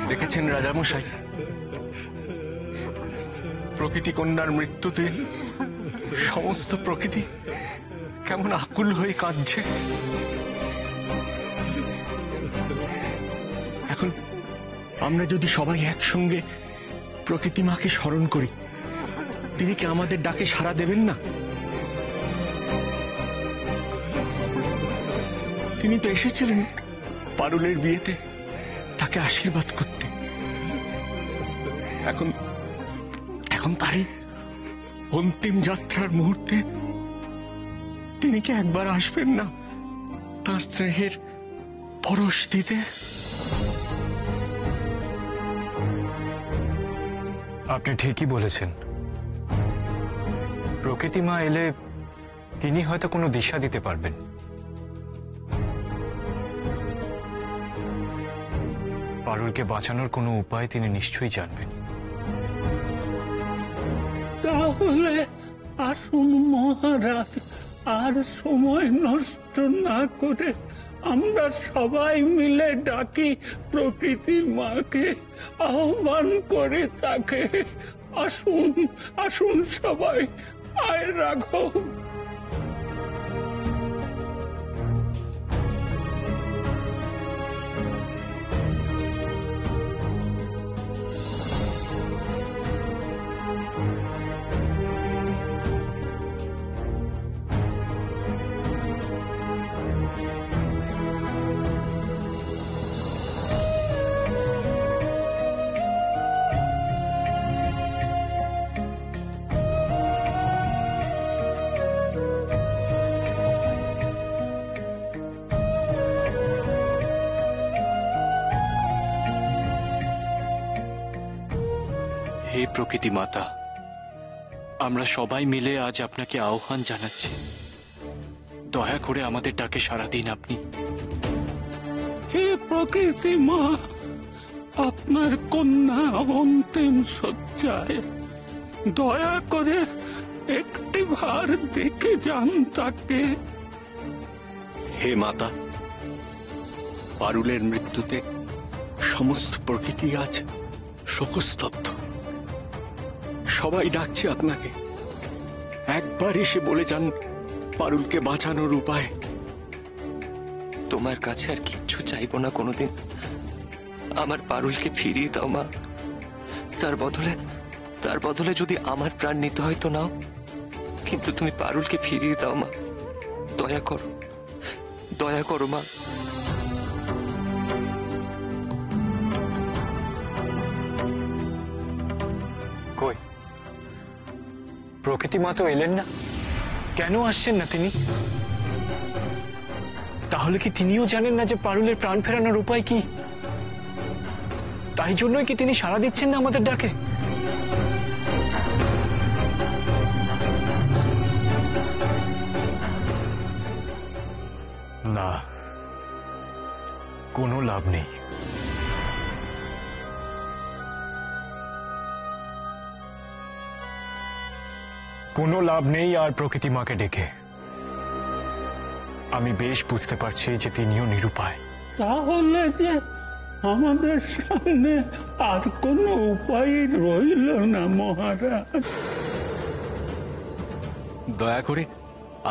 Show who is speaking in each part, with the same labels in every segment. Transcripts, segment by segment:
Speaker 1: দেখেছেন রাজামশাই, প্রকৃতি কন্যার মৃত্যুতে সমস্ত প্রকৃতি কেমন আকুল হয়ে কাঁদছে। এখন আমরা যদি সবাই একসঙ্গে প্রকৃতি মাকে স্মরণ করি, তিনি কি আমাদের ডাকে সাড়া দেবেন না? তিনি তো এসেছিলেন পারুলের বিয়েতে তাকে আশীর্বাদ করতে। এখন এখন তারই অন্তিম যাত্রার মুহূর্তে তিনি কি একবার আসবেন না তার স্নেহের পরশ দিতে?
Speaker 2: আপনি ঠিকই বলেছেন, প্রকৃতি মা এলে তিনি হয়তো কোনো দিশা দিতে পারবেন। পারুলকে বাঁচানোর কোনো উপায় তিনি নিশ্চয়ই জানবেন।
Speaker 3: তাহলে আসুন মহারাজ, আর সময় নষ্ট না করে আমরা সবাই মিলে ডাকি প্রকৃতি মাকে, আহ্বান করে তাকে। আসুন আসুন সবাই, আয় রাঘব।
Speaker 4: হে প্রকৃতি মাতা, আমরা সবাই মিলে আজ আপনাকে আহ্বান জানাচ্ছি, দয়া করে আমাদের ডাকে সাড়া দিন আপনি।
Speaker 3: হে প্রকৃতি মা, আপনার কন্যা অন্তিম শয্যায়, দয়া করে একটি ভার দেখে যান তাকে।
Speaker 1: হে মাতা, পারুলের মৃত্যুতে সমস্ত প্রকৃতি আজ শোকস্তব্ধ। সবাই ডাকছে আপনাকে, একবার এসে বলে যান পারুলকে বাঁচানোর উপায়।
Speaker 5: তোমার কাছে আর কিচ্ছু চাইবো না কোনোদিন। আমার পারুলকে ফিরিয়ে দাও মা। তার বদলে যদি আমার প্রাণ নিতে হয় তো নাও, কিন্তু তুমি পারুলকে ফিরিয়ে দাও মা। দয়া করো মা।
Speaker 2: কই প্রকৃতি মা তো এলেন না, কেন আসছেন না তিনি? তাহলে কি তিনিও জানেন না যে পারুলের প্রাণ ফেরানোর উপায় কি? তাই জন্যই কি তিনি সাড়া দিচ্ছেন না আমাদের ডাকে? না, কোনো লাভ নেই। কোনো লাভ নেই আর প্রকৃতি মাকে ডেকে। আমি বেশ বুঝতে পারছি যে তিনিও নিরুপায়।
Speaker 3: তাহলে যে আমাদের সামনে আর কোনো উপায় রইল না মহারাজ।
Speaker 1: দয়া করে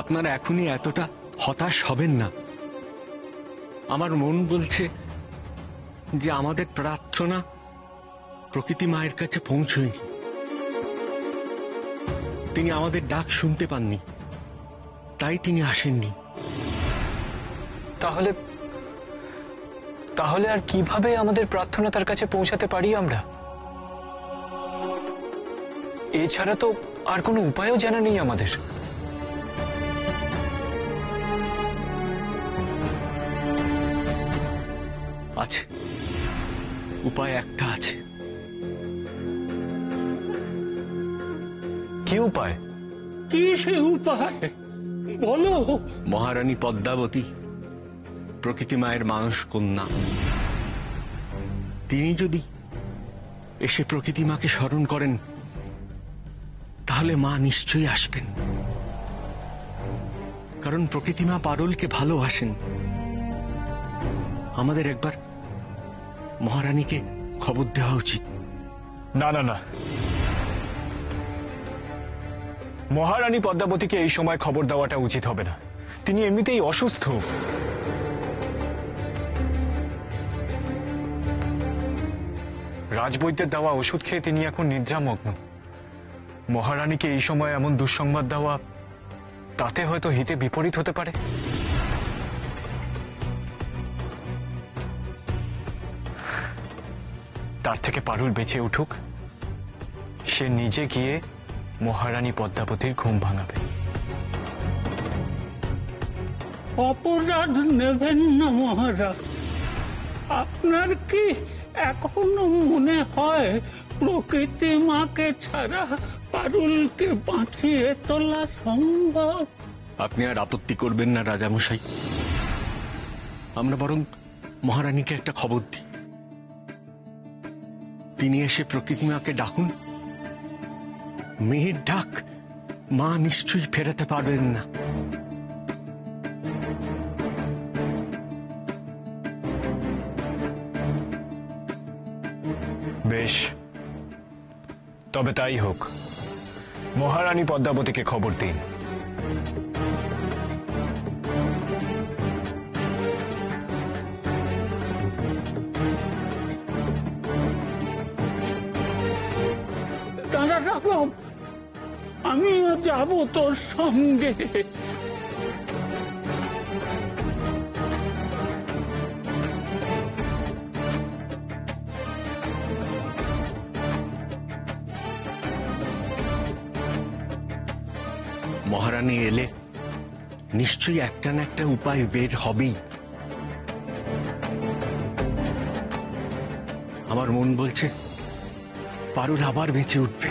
Speaker 1: আপনারা এখনই এতটা হতাশ হবেন না। আমার মন বলছে যে আমাদের প্রার্থনা প্রকৃতি মায়ের কাছে পৌঁছয়নি, তিনি আমাদের ডাক শুনতে পাননি, তাই তিনি আসেননি।
Speaker 2: তাহলে আর কিভাবে আমাদের প্রার্থনা তার কাছে পৌঁছাতে পারি আমরা? এছাড়া তো আর কোনো উপায়ও জানা নেই আমাদের।
Speaker 1: আছে, উপায় একটা আছে।
Speaker 2: কি উপায়?
Speaker 3: কি সে উপায় বলো।
Speaker 1: মহারানী পদ্মাবতী প্রকৃতি মায়ের মানস কন্যা, তিনি যদি এসে প্রকৃতি মাকে স্মরণ করেন তাহলে মা নিশ্চয়ই আসবেন। কারণ প্রকৃতি মা পারুলকে ভালোবাসেন। আমাদের একবার মহারানীকে খবর দেওয়া উচিত।
Speaker 2: না না না, মহারানী পদ্মাবতীকে এই সময় খবর দেওয়াটা উচিত হবে না। তিনি এমনিতেই অসুস্থ। রাজবৈদ্যের দেওয়া ওষুধ খেয়ে তিনি এখন নিদ্রামগ্ন। মহারানীকে এই সময় এমন দুঃসংবাদ দেওয়া, তাতে হয়তো হিতে বিপরীত হতে পারে। তার থেকে পারুল বেঁচে উঠুক, সে নিজে গিয়ে মহারানী পদ্মাবতীর ঘুম ভাঙাবে।
Speaker 3: অপরাধ নেবেন না মহারাজ। আপনার কি এখনো মনে হয় প্রকৃতি মাকে ছাড়া পারুলকে বাঁচিয়ে তোলা সম্ভব?
Speaker 1: আপনি আর আপত্তি করবেন না রাজামশাই, আমরা বরং মহারানীকে একটা খবর দিই। তিনি এসে প্রকৃতি মাকে ডাকুন। মেয়ের ডাক মা নিশ্চয়ই ফেরাতে পারবেন না।
Speaker 2: বেশ, তবে তাই হোক। মহারানী পদ্মাবতীকে খবর দিন।
Speaker 3: দাদা রাঘব, আমিও যাব তোর সঙ্গে।
Speaker 1: মহারানী এলে নিশ্চয়ই একটা না একটা উপায় বের হবেই। আমার মন বলছে পারুল আবার বেঁচে উঠবে।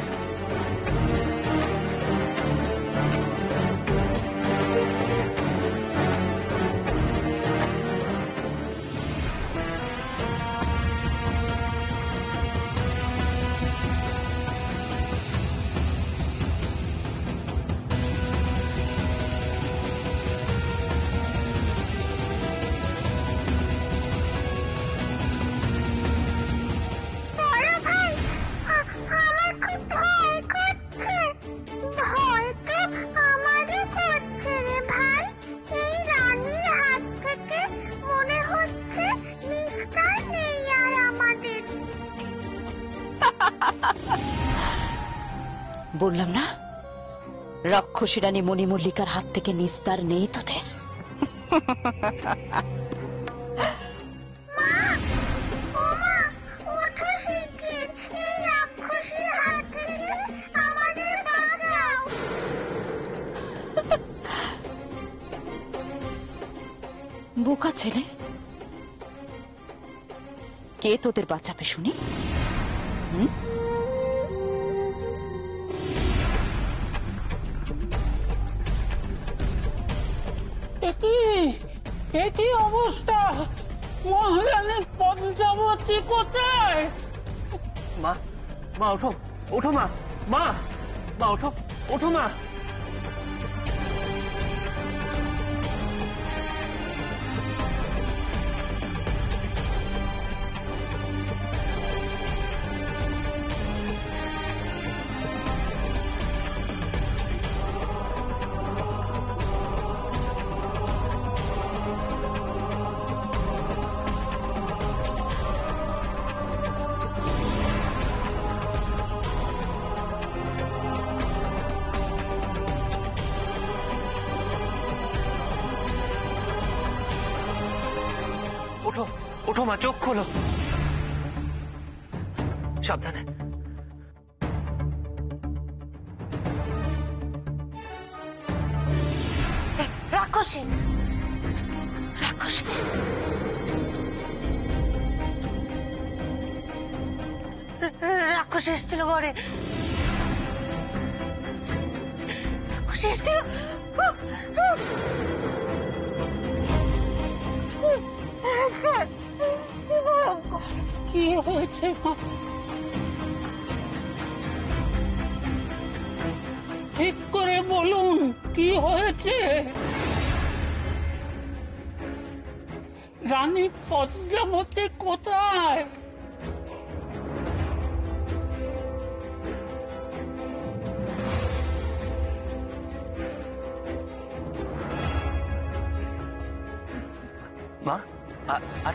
Speaker 6: বললাম না, রাক্ষসী রানী মণিমল্লিকার হাত থেকে নিস্তার নেই তোদের। বোকা ছেলে, কে তোদের বাঁচাবে শুনি?
Speaker 3: একই অবস্থা। মহারানী পদ্মাবতী কোথায়?
Speaker 5: মা, মা ওঠো, ওঠো মা, মা, মা ওঠো, ওঠো মা। ওঠো, ওঠো মা, চোখ খোলো, সাবধানে।
Speaker 6: রাক্ষসী, রাক্ষসী, রাক্ষসী এসেছিল ঘরে, রাক্ষসী এসেছিল।
Speaker 3: কি হয়েছে মা? ঠিক করে বলুন, কি হয়েছে? রানী পদ্মাবতী কোথায়?
Speaker 7: আর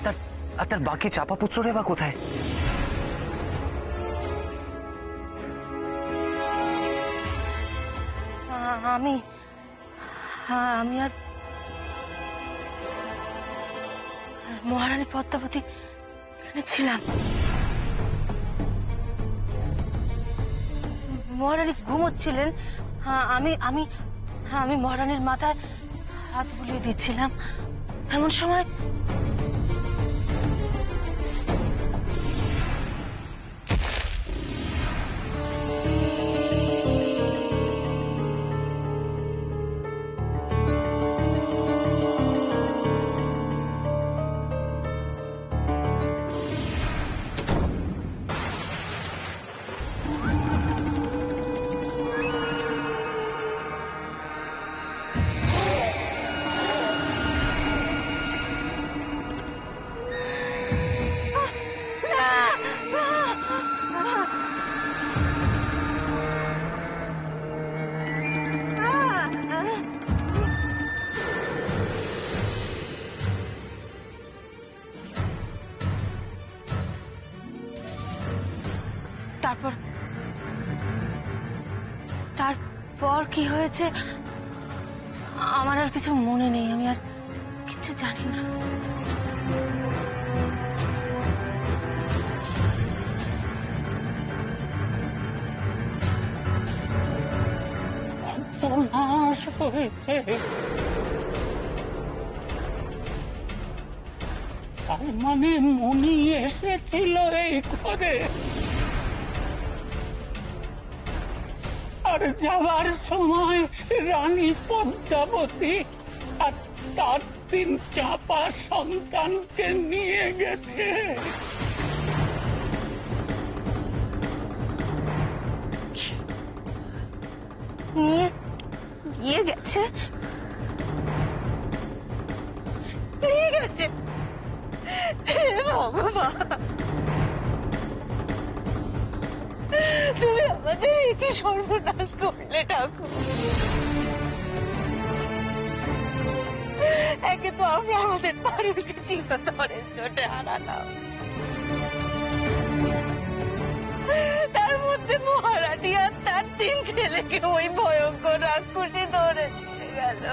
Speaker 7: তার বাকি চাপা পুত্ররা বা কোথায়?
Speaker 8: আমি আমি আর মহারানী পদ্মাবতী এখানে ছিলাম। মহারানী ঘুমোচ্ছিলেন। আমি আমি আমি মহারানীর মাথায় হাত বুলিয়ে দিচ্ছিলাম। এমন সময় তারপর কি হয়েছে আমার আর কিছু মনে নেই। আমি আর কিছু জানি না।
Speaker 3: সর্বনাশ হয়েছে। তার মানে মনি এসেছিল এই ঘরে, আর যাবার সময় রানী পদ্মাবতী আর তার 3 চাপা সন্তানকে নিয়ে গেছে।
Speaker 8: নিয়ে গেছে? নিয়ে গেছে? হে ভগবান, তুমি আমাদের কি সর্বনাশ করলে ঠাকুর। একে তো আমরা আমাদের পারুলকে চিরতরের চোটে হারালাম, তার মধ্যে মহারানী আর তার 3 ছেলেকে ওই ভয়ঙ্কর রাক্ষসী ধরে নিয়ে গেল।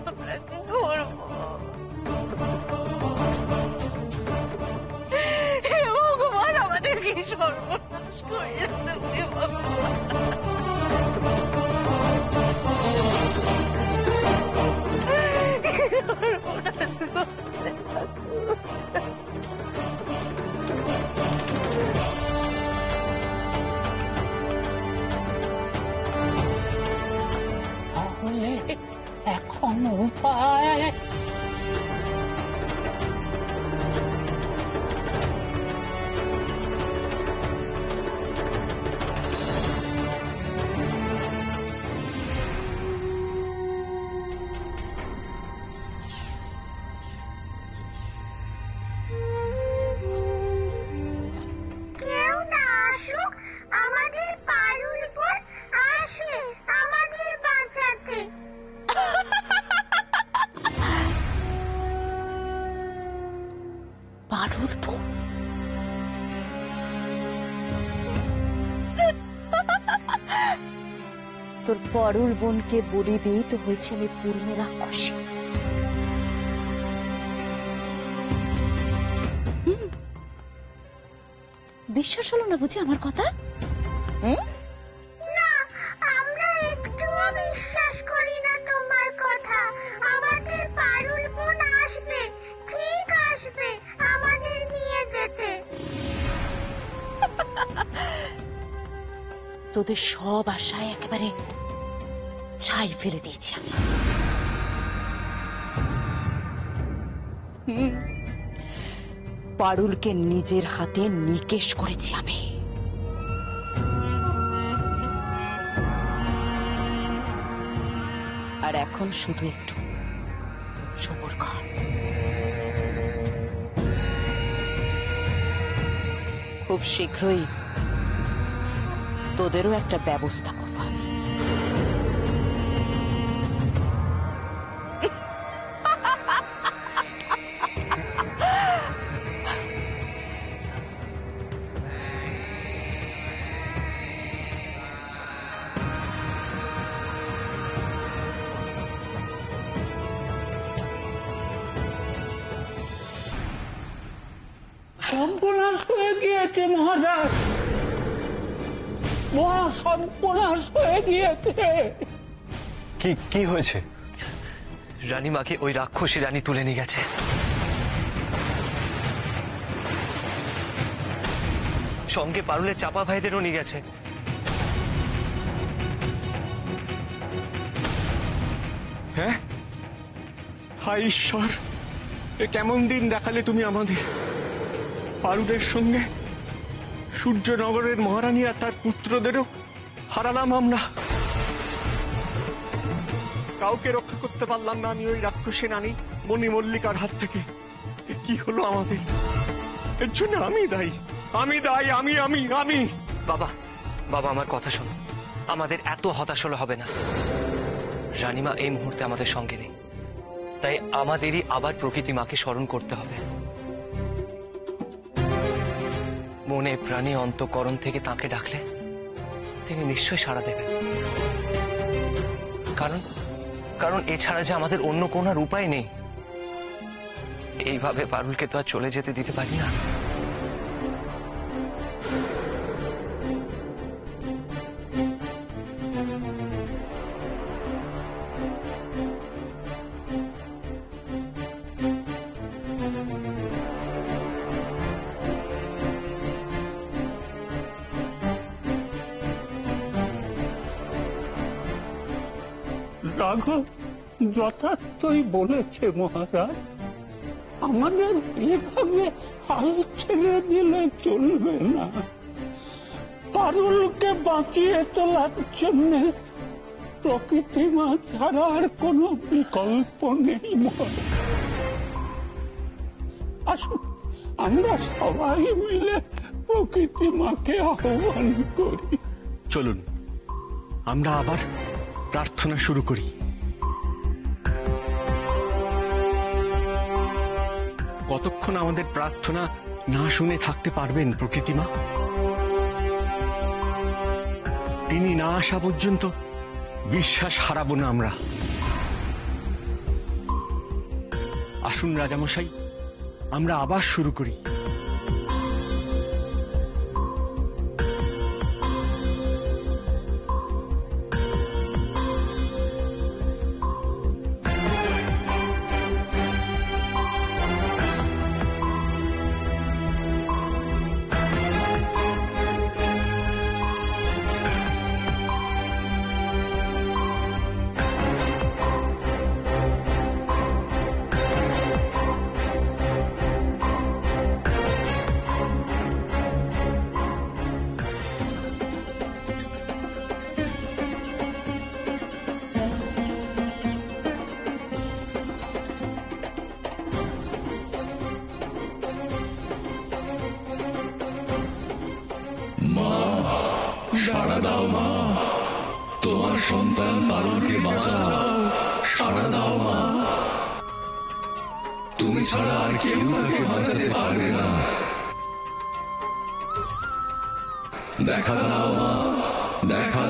Speaker 8: আমরা কি করবো? হে ভগবান, আমাদের কি সর্বনাশ করলে তুমি ভগবান।
Speaker 3: তাহলে এখন উপায়?
Speaker 6: পারুল বোন? তোর পারুল বোনকে বলি দিই তো হয়েছে আমি পূর্ণ রাক্ষসী। বিশ্বাস হলো না বুঝি আমার কথা?
Speaker 9: না, আমরা একটুও বিশ্বাস করি না তোমার কথা। আমাদের পারুল বোন আসবে, ঠিক আসবে আমাদের নিয়ে যেতে।
Speaker 6: তোদের সব আশায় একেবারে ছাই ফেলে দিয়েছি আমি। পারুলকে নিজের হাতে নিকেশ করেছি আমি। আর এখন শুধু একটু সবর কর। খুব শীঘ্রই তোদেরও একটা ব্যবস্থা করবো আমি।
Speaker 3: সর্বনাশ হয়ে গিয়েছে মহারাজ, মহা সর্বনাশ হয়ে গিয়েছে।
Speaker 2: কি কি হয়েছে?
Speaker 5: রানীমাকে ওই রাক্ষসী রানী তুলে নিয়ে গেছে। সঙ্গে পারুলের চাপা ভাইদেরও নিয়ে গেছে।
Speaker 1: হ্যাঁ, হায় ঈশ্বর, এ কেমন দিন দেখালে তুমি আমাদের। পারুলের সঙ্গে সূর্যনগরের মহারানী আর তার পুত্রদেরও হারালাম আমরা। কাউকে রক্ষা করতে পারলাম না আমি ওই রাক্ষসী রানী মণিমল্লিকার হাত থেকে। এ কি হলো আমাদের? এর জন্য আমি দায়ী, আমি দায়ী, আমি আমি আমি
Speaker 5: বাবা, বাবা আমার কথা শোনো, আমাদের এত হতাশ হলে হবে না। রানীমা এই মুহূর্তে আমাদের সঙ্গে নেই, তাই আমাদেরই আবার প্রকৃতি মাকে স্মরণ করতে হবে। মনে প্রাণে অন্তঃকরণ থেকে তাকে ডাকলে তিনি নিশ্চয়ই সাড়া দেবেন। কারণ কারণ এছাড়া যে আমাদের অন্য কোনো আর উপায় নেই। এইভাবে পারুলকে তো আর চলে যেতে দিতে পারি না।
Speaker 3: রাঘব যথার্থই বলেছে মহারাজ, আমাদের এভাবে হাল ছেড়ে দিলে চলবে না। পারুলকে বাঁচিয়ে তোলার জন্য প্রকৃতি মা ছাড়া আর কোনো বিকল্প নেই মহারাজ। আসুন আমরা সবাই মিলে প্রকৃতি মাকে আহ্বান করি।
Speaker 1: চলুন আমরা আবার প্রার্থনা শুরু করি। কতক্ষণ আমাদের প্রার্থনা না শুনে থাকতে পারবেন প্রকৃতিমা? তিনি না আসা পর্যন্ত বিশ্বাস হারাবো না আমরা। আসুন রাজামশাই, আমরা আবার শুরু করি।
Speaker 10: সাড়া দাও মা, তোমার সন্তান পারুলকে বাঁচাও, সাড়া দাও মা। তুমি ছাড়া আর কেউ তাকে বাঁচাতে পারবে না। দেখা দাও মা, দেখা